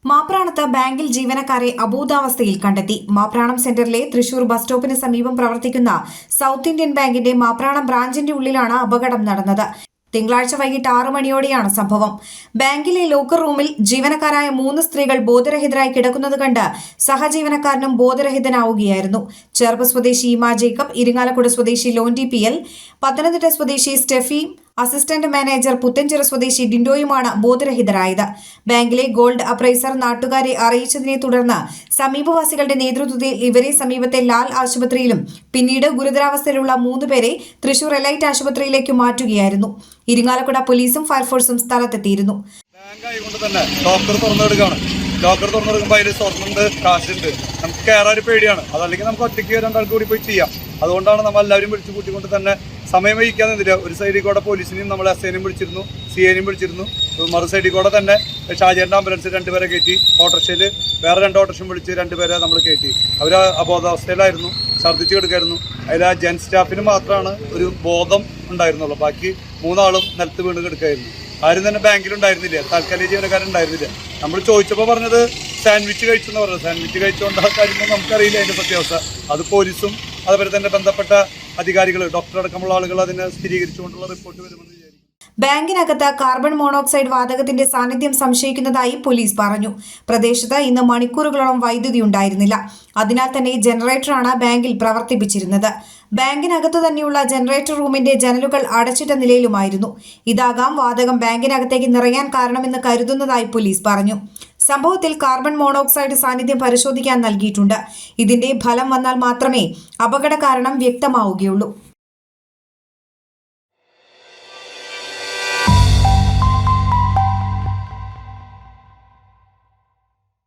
മാപ്രാണത്ത് ബാങ്കിൽ ജീവനക്കാരെ അബോധാവസ്ഥയിൽ കണ്ടെത്തി. മാപ്രാണം സെന്ററിലെ തൃശൂർ ബസ് സ്റ്റോപ്പിന് സമീപം പ്രവർത്തിക്കുന്ന സൗത്ത് ഇന്ത്യൻ ബാങ്കിന്റെ മാപ്രാണം ബ്രാഞ്ചിന്റെ ഉള്ളിലാണ് അപകടം നടന്നത്. തിങ്കളാഴ്ച വൈകിട്ട് 6 മണിയോടെയാണ് സംഭവം. ബാങ്കിലെ ലോക്കർ റൂമിൽ ജീവനക്കാരായ 3 സ്ത്രീകൾ ബോധരഹിതരായി കിടക്കുന്നത് കണ്ട് സഹജീവനക്കാരനും ബോധരഹിതനാവുകയായിരുന്നു. ചേർപ്പ് സ്വദേശി ഈമ ജേക്കബ്, ഇരിങ്ങാലക്കുട സ്വദേശി ലോൻറ്റി PL, പത്തനംതിട്ട സ്വദേശി സ്റ്റെഫി, അസിസ്റ്റന്റ് മാനേജർ പുത്തഞ്ചിറ സ്വദേശി ഡിൻഡോയുമാണ് ബോധരഹിതരായത്. ബാങ്കിലെ ഗോൾഡ് അപ്രൈസർ നാട്ടുകാരെ അറിയിച്ചതിനെ തുടർന്ന് സമീപവാസികളുടെ നേതൃത്വത്തിൽ ഇവരെ സമീപത്തെ ലാൽ ആശുപത്രിയിലും പിന്നീട് ഗുരുതരാവസ്ഥയിലുള്ള 3 പേരെ തൃശൂർ എലൈറ്റ് ആശുപത്രിയിലേക്ക് മാറ്റുകയായിരുന്നു. ഇരിങ്ങാലക്കുട പോലീസും ഫയർഫോഴ്സും സ്ഥലത്തെത്തിയിരുന്നു. ലോക്കർ തുറന്നെടുക്കുമ്പോൾ അതിൽ സ്വർണ്ണുണ്ട്, കാശുണ്ട്. നമുക്ക് കയറാൻ ഒരു പേടിയാണ്. അതല്ലെങ്കിൽ നമുക്ക് ഒറ്റയ്ക്ക് 2 ആൾക്ക് കൂടി പോയി ചെയ്യാം. അതുകൊണ്ടാണ് നമ്മൾ എല്ലാവരും വിളിച്ചു കൂട്ടിക്കൊണ്ട് തന്നെ സമയം വഹിക്കാതില്ല. ഒരു സൈഡിൽ കൂടെ പോലീസിനെയും നമ്മൾ SIനെയും വിളിച്ചിരുന്നു, CIനെയും വിളിച്ചിരുന്നു. മറു സൈഡിൽ കൂടെ തന്നെ ഷാജേൻ്റെ ആംബുലൻസ് 2 പേരെ കയറ്റി. ഓട്ടോറിക്ഷയിൽ വേറെ 2 ഓട്ടോറിക്ഷയും വിളിച്ച് 2 പേരെ നമ്മൾ കയറ്റി. അവർ അബോധാവസ്ഥയിലായിരുന്നു, ഛർദ്ദിച്ച് കിടക്കായിരുന്നു. അതിൽ ആ ജെൻ സ്റ്റാഫിന് മാത്രമാണ് ഒരു ബോധം ഉണ്ടായിരുന്നുള്ളൂ. ബാക്കി 3 ആളും നിലത്ത് വീണ് കിടക്കായിരുന്നു. ആരും തന്നെ ബാങ്കിലുണ്ടായിരുന്നില്ല, താൽക്കാലിക ജീവനക്കാരുണ്ടായിരുന്നില്ല. നമ്മൾ ചോദിച്ചപ്പോൾ പറഞ്ഞത് സാൻഡ്വിച്ച് കഴിച്ചെന്ന് പറഞ്ഞത്. സാൻഡ്വിച്ച് കഴിച്ചുകൊണ്ട് ആ കാര്യമൊന്നും നമുക്കറിയില്ല അതിൻ്റെ സത്യാവസ്ഥ. അത് പോലീസും അതുപോലെ തന്നെ ബന്ധപ്പെട്ട അധികാരികൾ, ഡോക്ടർ അടക്കമുള്ള ആളുകൾ അതിനെ സ്ഥിരീകരിച്ചുകൊണ്ടുള്ള റിപ്പോർട്ട് വരുമെന്ന് വിചാരിക്കും. ബാങ്കിനകത്ത് കാർബൺ മോണോക്സൈഡ് വാതകത്തിന്റെ സാന്നിധ്യം സംശയിക്കുന്നതായി പോലീസ് പറഞ്ഞു. പ്രദേശത്ത് ഇന്ന് മണിക്കൂറുകളോളം വൈദ്യുതി ഉണ്ടായിരുന്നില്ല. അതിനാൽ തന്നെ ജനറേറ്ററാണ് ബാങ്കിൽ പ്രവർത്തിപ്പിച്ചിരുന്നത്. ബാങ്കിനകത്ത് തന്നെയുള്ള ജനറേറ്റർ റൂമിന്റെ ജനലുകൾ അടച്ചിട്ട നിലയിലുമായിരുന്നു. ഇതാകാം വാതകം ബാങ്കിനകത്തേക്ക് നിറയാൻ കാരണമെന്ന് കരുതുന്നതായി പോലീസ് പറഞ്ഞു. സംഭവത്തിൽ കാർബൺ മോണോക്സൈഡ് സാന്നിധ്യം പരിശോധിക്കാൻ നൽകിയിട്ടുണ്ട്. ഇതിന്റെ ഫലം വന്നാൽ മാത്രമേ അപകട കാരണം വ്യക്തമാവുകയുള്ളൂ.